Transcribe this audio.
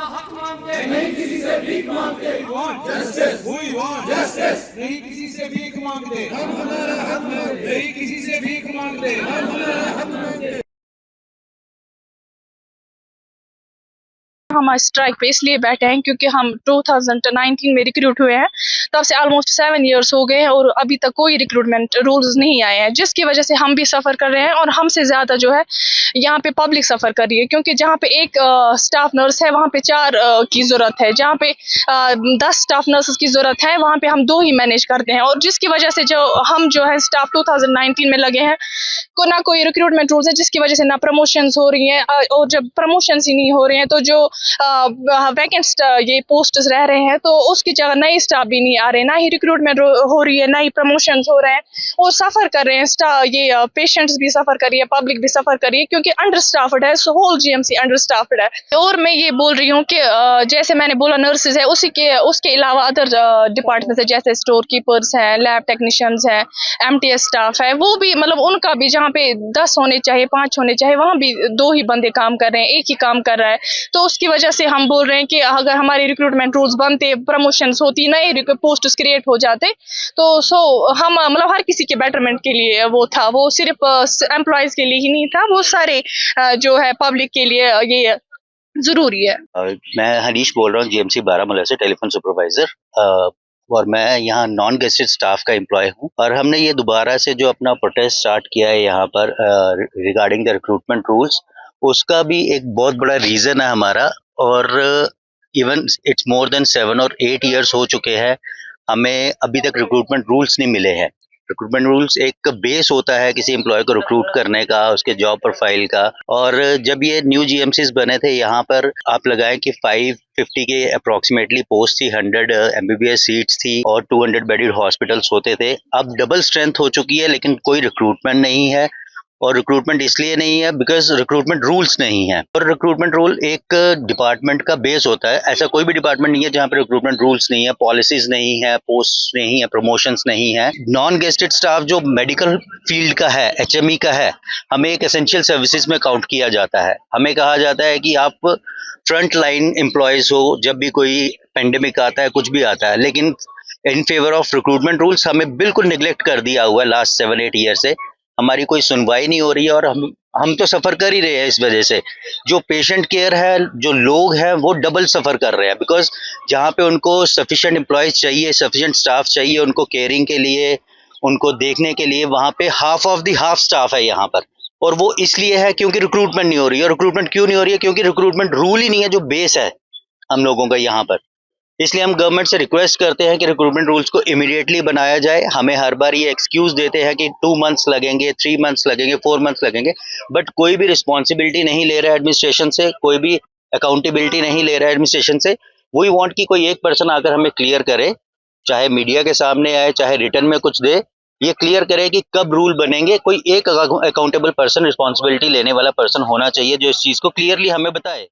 हक मांगते, नहीं किसी से भीख मांगते, जस्टिस, जस्टिस, नहीं किसी से भीख मांगते, हम हमारा हक मांगते, नहीं किसी से भीख मांगते, हम हमारा हक मांगते। हम स्ट्राइक पे इसलिए बैठे हैं क्योंकि हम 2019 में रिक्रूट हुए हैं, तब से ऑलमोस्ट 7 इयर्स हो गए हैं और अभी तक कोई रिक्रूटमेंट रूल्स नहीं आए हैं, जिसकी वजह से हम भी सफ़र कर रहे हैं और हमसे ज़्यादा जो है यहाँ पे पब्लिक सफ़र कर रही है, क्योंकि जहाँ पे एक स्टाफ नर्स है वहाँ पे 4 की ज़रूरत है, जहाँ पे 10 स्टाफ नर्सेस की ज़रूरत है वहाँ पे हम 2 ही मैनेज करते हैं, और जिसकी वजह से जो हम जो है स्टाफ 2019 में लगे हैं को ना कोई रिक्रूटमेंट रूल्स है, जिसकी वजह से ना प्रमोशंस हो रही हैं, और जब प्रमोशंस ही नहीं हो रहे हैं तो जो वैकेंट ये पोस्ट्स रह रहे हैं तो उसकी जगह नए स्टाफ भी नहीं आ रहे, ना ही रिक्रूटमेंट हो रही है, ना ही प्रमोशंस हो रहे हैं, और सफ़र कर रहे हैं ये पेशेंट्स भी सफ़र कर रही है, पब्लिक भी सफ़र कर रही है, क्योंकि अंडर स्टाफड है, सो होल जीएमसी अंडर स्टाफड है। और मैं ये बोल रही हूँ कि जैसे मैंने बोला नर्सेज है, उसके अलावा अदर डिपार्टमेंट्स है, जैसे स्टोर कीपर्स हैं, लैब टेक्नीशियंस हैं, एमटीएस स्टाफ है, वो भी मतलब उनका भी जहाँ पे 10 होने चाहिए, 5 होने चाहिए, वहाँ भी 2 ही बंदे काम कर रहे हैं, एक ही काम कर रहा है। तो उसकी वजह से हम बोल रहे हैं कि अगर हमारे रिक्रूटमेंट रूल्स बनते, प्रमोशंस होती, नए पोस्ट क्रिएट हो जाते, तो हम मतलब हर किसी के बेटरमेंट के लिए वो था, वो सिर्फ एम्प्लॉयज़ के लिए ही नहीं था, वो सारे जो है पब्लिक के लिए ये ज़रूरी है। मैं हनीश बोल रहा हूँ जीएमसी बारामूला से, टेलीफोन सुपरवाइजर, और मैं यहाँ नॉन गेस्टेड स्टाफ का एम्प्लॉय हूँ। और हमने ये दोबारा से जो अपना प्रोटेस्ट स्टार्ट किया है यहाँ पर रिगार्डिंग द रिक्रूटमेंट रूल्स, उसका भी एक बहुत बड़ा रीज़न है हमारा। और इवन इट्स मोर देन 7 और 8 इयर्स हो चुके हैं, हमें अभी तक रिक्रूटमेंट रूल्स नहीं मिले हैं। रिक्रूटमेंट रूल्स एक बेस होता है किसी एम्प्लॉय को रिक्रूट करने का, उसके जॉब प्रोफाइल का। और जब ये न्यू जीएमसीज बने थे, यहाँ पर आप लगाएं कि 550 के अप्रोक्सीमेटली पोस्ट थी, 100 एमबीबीएस सीट्स थी और 200 बेडेड हॉस्पिटल्स होते थे। अब डबल स्ट्रेंथ हो चुकी है, लेकिन कोई रिक्रूटमेंट नहीं है। और रिक्रूटमेंट इसलिए नहीं है बिकॉज रिक्रूटमेंट रूल्स नहीं है। और रिक्रूटमेंट रूल एक डिपार्टमेंट का बेस होता है। ऐसा कोई भी डिपार्टमेंट नहीं है जहाँ पे रिक्रूटमेंट रूल्स नहीं है, पॉलिसीज नहीं है, पोस्ट नहीं है, प्रमोशंस नहीं है। नॉन गेस्टेड स्टाफ जो मेडिकल फील्ड का है, एचएमई का है, हमें एक एसेंशियल सर्विसेज में काउंट किया जाता है। हमें कहा जाता है कि आप फ्रंट लाइन एम्प्लॉयज हो, जब भी कोई पेंडेमिक आता है, कुछ भी आता है। लेकिन in favour of recruitment rules हमें बिल्कुल निगलेक्ट कर दिया हुआ है लास्ट 7-8 ईयर से। हमारी कोई सुनवाई नहीं हो रही है और हम तो सफ़र कर ही रहे हैं। इस वजह से जो पेशेंट केयर है, जो लोग हैं, वो डबल सफ़र कर रहे हैं, बिकॉज जहाँ पे उनको सफिशिएंट एम्प्लॉयज़ चाहिए, सफिशिएंट स्टाफ चाहिए उनको केयरिंग के लिए, उनको देखने के लिए, वहाँ पे half of the half staff है यहाँ पर। और वो इसलिए है क्योंकि रिक्रूटमेंट नहीं हो रही है। और रिक्रूटमेंट क्यों नहीं हो रही है? क्योंकि रिक्रूटमेंट रूल ही नहीं है जो बेस है हम लोगों का यहाँ पर। इसलिए हम गवर्नमेंट से रिक्वेस्ट करते हैं कि रिक्रूटमेंट रूल्स को इमीडिएटली बनाया जाए। हमें हर बार ये एक्सक्यूज देते हैं कि 2 मंथ्स लगेंगे, 3 मंथ्स लगेंगे, 4 मंथ्स लगेंगे, बट कोई भी रिस्पॉन्सिबिलिटी नहीं ले रहा है एडमिनिस्ट्रेशन से, कोई भी अकाउंटेबिलिटी नहीं ले रहा है एडमिनिस्ट्रेशन से। वी वांट कि कोई एक पर्सन आकर हमें क्लियर करे, चाहे मीडिया के सामने आए, चाहे रिटर्न में कुछ दे, ये क्लियर करे कि कब रूल बनेंगे। कोई एक अकाउंटेबल पर्सन, रिस्पॉन्सिबिलिटी लेने वाला पर्सन होना चाहिए जो इस चीज़ को क्लियरली हमें बताए।